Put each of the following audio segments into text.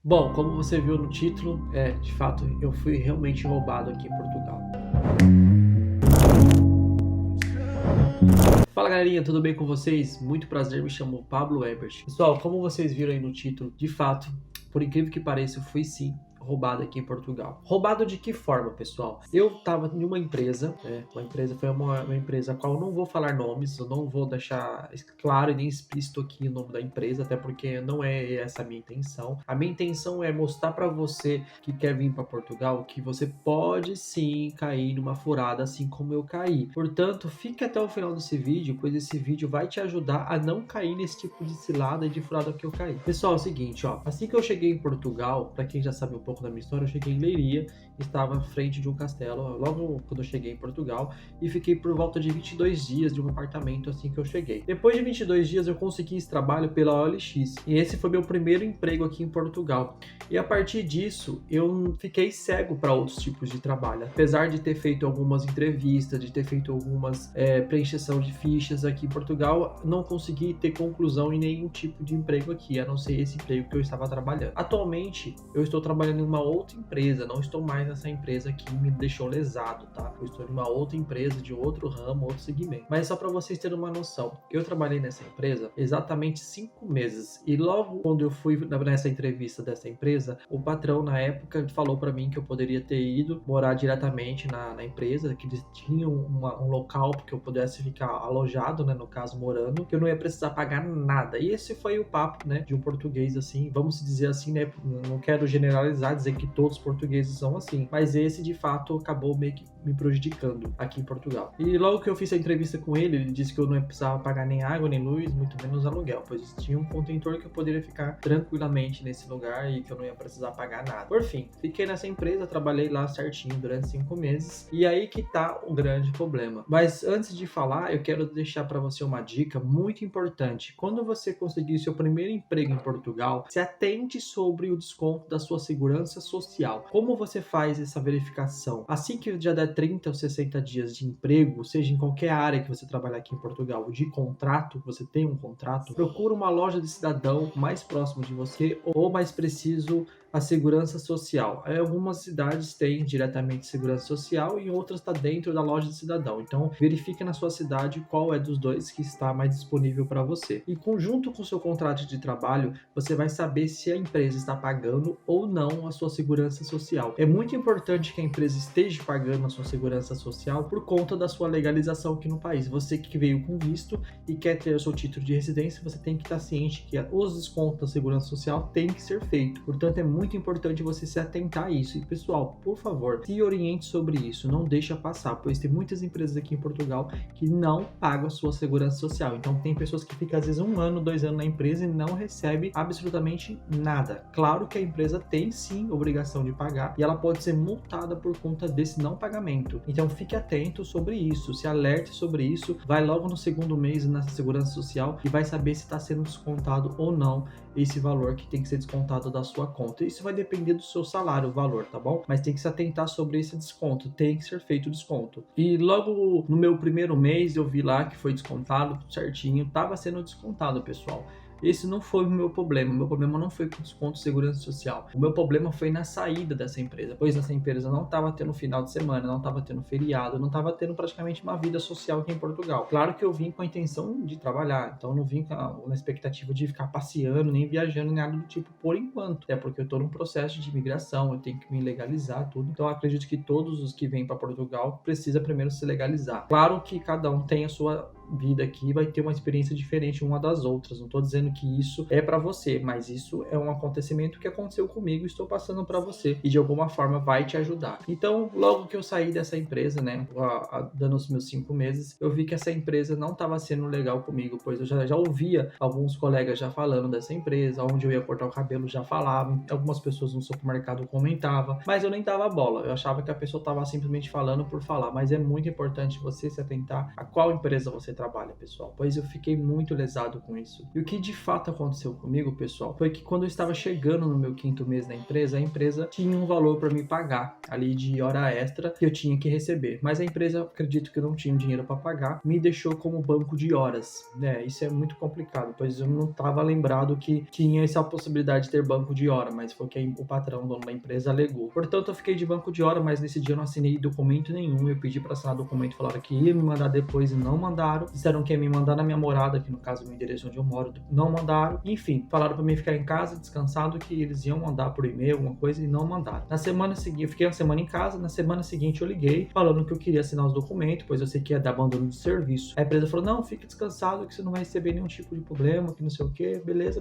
Bom, como você viu no título, de fato, eu fui realmente roubado aqui em Portugal. Fala galerinha, tudo bem com vocês? Muito prazer, me chamo Pablo Ebert. Pessoal, como vocês viram aí no título, de fato, por incrível que pareça, eu fui sim roubado aqui em Portugal. Roubado de que forma, pessoal? Eu estava em uma empresa, foi uma empresa a qual eu não vou falar nomes, eu não vou deixar claro e nem explícito aqui o nome da empresa, até porque não é essa a minha intenção. A minha intenção é mostrar para você que quer vir para Portugal que você pode sim cair numa furada assim como eu caí. Portanto, fique até o final desse vídeo, pois esse vídeo vai te ajudar a não cair nesse tipo de cilada e de furada que eu caí. Pessoal, é o seguinte, ó, assim que eu cheguei em Portugal, para quem já sabe um pouco da minha história, eu cheguei em Leiria, estava à frente de um castelo logo quando eu cheguei em Portugal e fiquei por volta de 22 dias de um apartamento assim que eu cheguei. Depois de 22 dias eu consegui esse trabalho pela OLX e esse foi meu primeiro emprego aqui em Portugal. E a partir disso eu fiquei cego para outros tipos de trabalho, apesar de ter feito algumas entrevistas, de ter feito algumas preencheção de fichas aqui em Portugal, não consegui ter conclusão em nenhum tipo de emprego aqui, a não ser esse emprego que eu estava trabalhando. Atualmente eu estou trabalhando em uma outra empresa, não estou mais nessa empresa que me deixou lesado, tá? Eu estou em uma outra empresa de outro ramo, outro segmento. Mas só para vocês terem uma noção, eu trabalhei nessa empresa exatamente 5 meses e logo quando eu fui nessa entrevista dessa empresa, o patrão na época falou para mim que eu poderia ter ido morar diretamente na empresa, que eles tinham um local que eu pudesse ficar alojado, né, no caso morando, que eu não ia precisar pagar nada. E esse foi o papo, né, de um português assim, vamos dizer assim, né, não quero generalizar, dizer que todos os portugueses são assim, mas esse de fato acabou meio que me prejudicando aqui em Portugal. E logo que eu fiz a entrevista com ele, ele disse que eu não precisava pagar nem água, nem luz, muito menos aluguel, pois tinha um contentor que eu poderia ficar tranquilamente nesse lugar e que eu não ia precisar pagar nada. Por fim, fiquei nessa empresa, trabalhei lá certinho durante 5 meses e aí que tá o grande problema. Mas antes de falar, eu quero deixar para você uma dica muito importante. Quando você conseguir seu primeiro emprego em Portugal, se atente sobre o desconto da sua segurança social. Como você faz essa verificação? Assim que já der 30 ou 60 dias de emprego, seja em qualquer área que você trabalhar aqui em Portugal, de contrato, você tem um contrato, procura uma loja de cidadão mais próximo de você ou mais preciso a segurança social. Algumas cidades têm diretamente segurança social e outras está dentro da loja de cidadão. Então, verifique na sua cidade qual é dos dois que está mais disponível para você. E junto com o seu contrato de trabalho, você vai saber se a empresa está pagando ou não a sua segurança social. É muito importante que a empresa esteja pagando a sua segurança social por conta da sua legalização aqui no país. Você que veio com visto e quer ter o seu título de residência, você tem que estar ciente que os descontos da segurança social têm que ser feitos. Portanto, é muito importante você se atentar a isso. E pessoal, por favor, se oriente sobre isso, não deixa passar, pois tem muitas empresas aqui em Portugal que não pagam a sua segurança social. Então tem pessoas que ficam às vezes 1 ano, 2 anos na empresa e não recebe absolutamente nada. Claro que a empresa tem sim obrigação de pagar e ela pode ser multada por conta desse não pagamento. Então fique atento sobre isso, se alerte sobre isso, vai logo no segundo mês nessa segurança social e vai saber se está sendo descontado ou não esse valor que tem que ser descontado da sua conta. Isso vai depender do seu salário, o valor, tá bom? Mas tem que se atentar sobre esse desconto, tem que ser feito o desconto. E logo no meu primeiro mês eu vi lá que foi descontado tudo certinho, tava sendo descontado, pessoal. Esse não foi o meu problema não foi com desconto de segurança social. O meu problema foi na saída dessa empresa, pois essa empresa não estava tendo final de semana, não estava tendo feriado, não estava tendo praticamente uma vida social aqui em Portugal. Claro que eu vim com a intenção de trabalhar, então eu não vim na expectativa de ficar passeando, nem viajando, nem nada do tipo por enquanto. É porque eu estou num processo de imigração, eu tenho que me legalizar tudo. Então eu acredito que todos os que vêm para Portugal precisam primeiro se legalizar. Claro que cada um tem a sua vida aqui, vai ter uma experiência diferente uma das outras. Não estou dizendo que isso é para você, mas isso é um acontecimento que aconteceu comigo e estou passando para você e de alguma forma vai te ajudar. Então, logo que eu saí dessa empresa, né, dando os meus 5 meses, eu vi que essa empresa não estava sendo legal comigo, pois eu já ouvia alguns colegas já falando dessa empresa, onde eu ia cortar o cabelo já falavam, algumas pessoas no supermercado comentavam, mas eu nem dava bola. Eu achava que a pessoa estava simplesmente falando por falar, mas é muito importante você se atentar a qual empresa você trabalha, pessoal, pois eu fiquei muito lesado com isso. E o que de fato aconteceu comigo, pessoal, foi que quando eu estava chegando no meu 5º mês na empresa, a empresa tinha um valor para me pagar ali de hora extra que eu tinha que receber, mas a empresa, acredito que eu não tinha dinheiro para pagar, me deixou como banco de horas, né? Isso é muito complicado, pois eu não estava lembrado que tinha essa possibilidade de ter banco de hora, mas foi que o patrão, dono da empresa, alegou. Portanto, eu fiquei de banco de hora, mas nesse dia eu não assinei documento nenhum. Eu pedi para assinar documento, falaram que ia me mandar depois e não mandaram. Disseram que ia me mandar na minha morada, que no caso é o endereço onde eu moro, não mandaram. Enfim, falaram para mim ficar em casa descansado, que eles iam mandar por e-mail alguma coisa e não mandaram. Na semana seguinte, eu fiquei uma semana em casa, na semana seguinte eu liguei falando que eu queria assinar os documentos, pois eu sei que ia dar abandono de serviço. A empresa falou: não, fique descansado que você não vai receber nenhum tipo de problema, que não sei o que, beleza.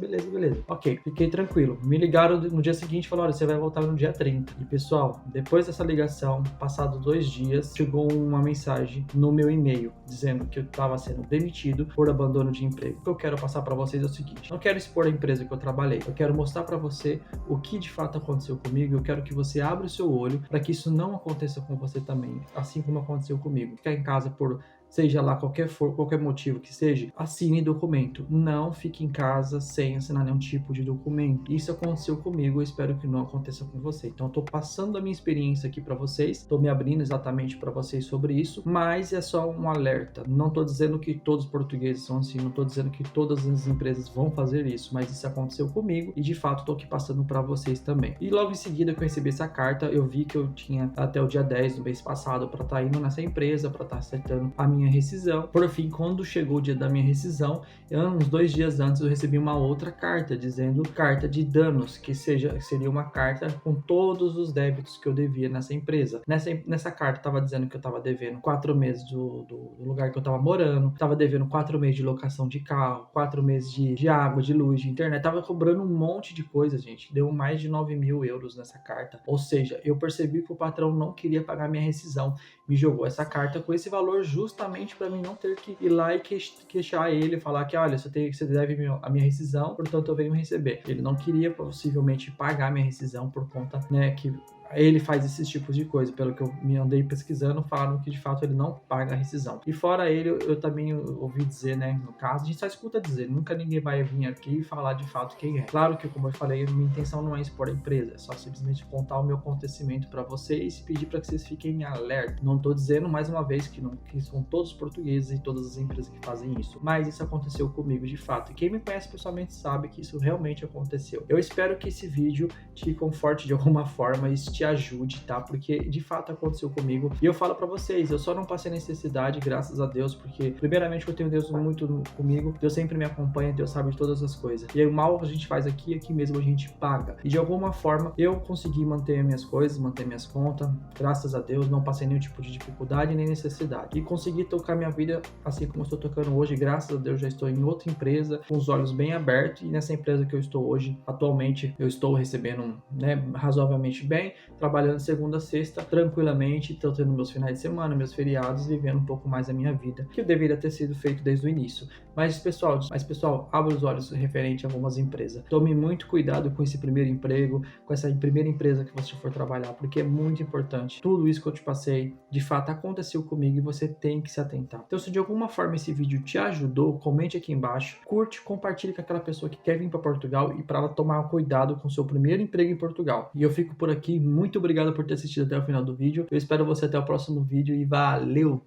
Ok, fiquei tranquilo. Me ligaram no dia seguinte e falaram: olha, você vai voltar no dia 30. E pessoal, depois dessa ligação, passados 2 dias, chegou uma mensagem no meu e-mail dizendo que eu estava sendo demitido por abandono de emprego. O que eu quero passar para vocês é o seguinte: não quero expor a empresa que eu trabalhei, eu quero mostrar para você o que de fato aconteceu comigo. Eu quero que você abra o seu olho para que isso não aconteça com você também, assim como aconteceu comigo. Ficar em casa por seja lá qualquer motivo que seja, assine documento. Não fique em casa sem assinar nenhum tipo de documento. Isso aconteceu comigo, eu espero que não aconteça com você. Então eu tô passando a minha experiência aqui para vocês, tô me abrindo exatamente para vocês sobre isso, mas é só um alerta. Não tô dizendo que todos os portugueses são assim, não tô dizendo que todas as empresas vão fazer isso, mas isso aconteceu comigo e de fato tô aqui passando para vocês também. E logo em seguida que eu recebi essa carta, eu vi que eu tinha até o dia 10 do mês passado para estar indo nessa empresa, para estar acertando a minha rescisão. Por fim, quando chegou o dia da minha rescisão, uns 2 dias antes eu recebi uma outra carta dizendo carta de danos, que seria uma carta com todos os débitos que eu devia nessa empresa. Nessa carta estava dizendo que eu estava devendo 4 meses do lugar que eu estava morando, estava devendo 4 meses de locação de carro, 4 meses de água, de luz, de internet, estava cobrando um monte de coisa, gente. Deu mais de 9.000 euros nessa carta. Ou seja, eu percebi que o patrão não queria pagar minha rescisão, me jogou essa carta com esse valor justamente para mim não ter que ir lá e queixar ele, falar que olha, você deve a minha rescisão, portanto eu venho receber. Ele não queria possivelmente pagar minha rescisão por conta, né, que ele faz esses tipos de coisa. Pelo que eu me andei pesquisando, falaram que de fato ele não paga a rescisão. E fora ele, eu também ouvi dizer, né, no caso, a gente só escuta dizer, nunca ninguém vai vir aqui e falar de fato quem é. Claro que, como eu falei, minha intenção não é expor a empresa, é só simplesmente contar o meu acontecimento para vocês e pedir para que vocês fiquem em alerta. Não tô dizendo, mais uma vez, que são todos os portugueses e todas as empresas que fazem isso, mas isso aconteceu comigo de fato. E quem me conhece pessoalmente sabe que isso realmente aconteceu. Eu espero que esse vídeo te conforte de alguma forma e te ajude, tá? Porque de fato aconteceu comigo. E eu falo pra vocês, eu só não passei necessidade, graças a Deus, porque primeiramente eu tenho Deus muito comigo, Deus sempre me acompanha, Deus sabe de todas as coisas. E aí, o mal que a gente faz aqui mesmo a gente paga. E de alguma forma eu consegui manter minhas coisas, manter minhas contas, graças a Deus, não passei nenhum tipo de dificuldade nem necessidade. E consegui tocar minha vida assim como eu estou tocando hoje, graças a Deus já estou em outra empresa, com os olhos bem abertos, e nessa empresa que eu estou hoje, atualmente, eu estou recebendo, né, razoavelmente bem, trabalhando segunda a sexta, tranquilamente, estou tendo meus finais de semana, meus feriados, vivendo um pouco mais a minha vida, que deveria ter sido feito desde o início. Mas pessoal, abra os olhos referente a algumas empresas. Tome muito cuidado com esse primeiro emprego, com essa primeira empresa que você for trabalhar, porque é muito importante. Tudo isso que eu te passei, de fato, aconteceu comigo e você tem que se atentar. Então, se de alguma forma esse vídeo te ajudou, comente aqui embaixo, curte, compartilhe com aquela pessoa que quer vir para Portugal e para ela tomar cuidado com o seu primeiro emprego em Portugal. E eu fico por aqui, muito obrigado por ter assistido até o final do vídeo. Eu espero você até o próximo vídeo e valeu!